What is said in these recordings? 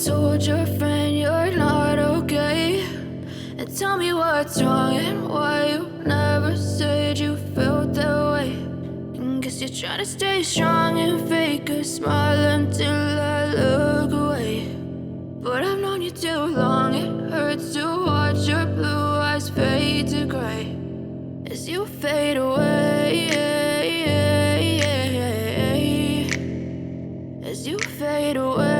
told your friend you're not okay? And tell me what's wrong and why you never said you felt that way. And guess you're trying to stay strong and fake a smile until I look away. But I've known you too long, it hurts to watch your blue eyes fade to gray as you fade away, as you fade away.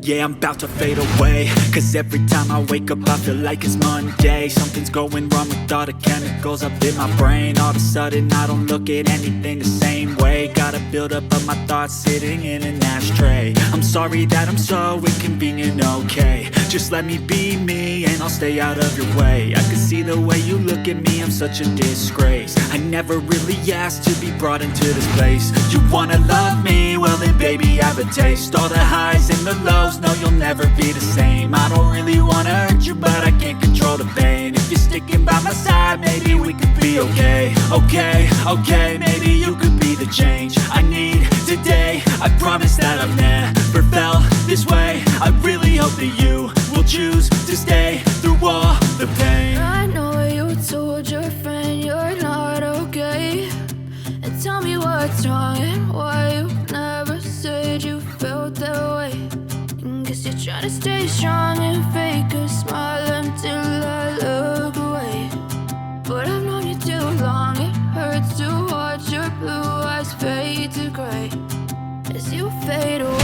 Yeah, I'm about to fade away, cause every time I wake up I feel like it's Monday. Something's going wrong with all the chemicals up in my brain. All of a sudden I don't look at anything the same way. Got a buildup of my thoughts sitting in an ashtray. I'm sorry that I'm so inconvenient, okay? Just let me be me and I'll stay out of your way. I can see the way you look at me, I'm such a disgrace. I never really asked to be brought into this place. You wanna love me? Well then baby have a taste. All the highs and the lows, no you'll never be the same. I don't really wanna hurt you but I can't control the pain. If you're sticking by my side maybe we could be okay. Okay, maybe you could be the change I need today. I promise that I've never felt this way. I really hope that you will choose to stay through all the pain. I know you told your friend you're not okay. And tell me what's wrong and why you never said you felt that way. And guess you're trying to stay strong and fake a smile until I look away. But I've known you too long, it hurts to watch your blue eyes fade to gray as you fade away,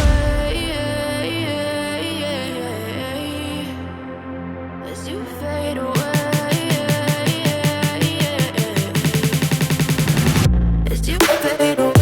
as you fade away, as you fade away.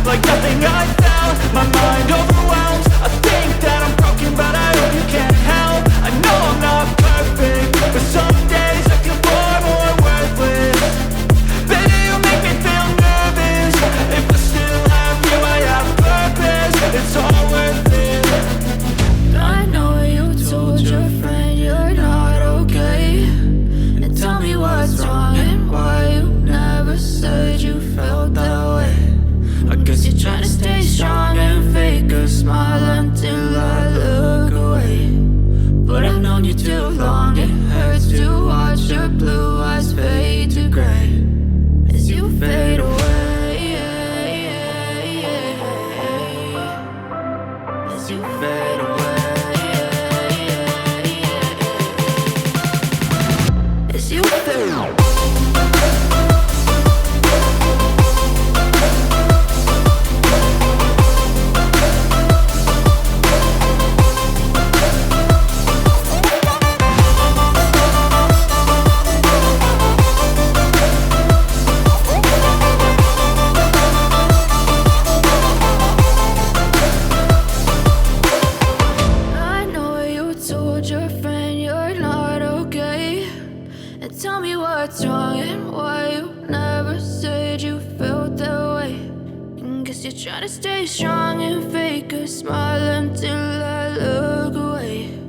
Like nothing I felt, my mind overwhelmed. I think that I'm broken but I hope you can nothing. I know you told your friend you're not okay. And tell me what's wrong and why you never said you felt that way. And guess you're trying to stay strong and fake a smile until I look away.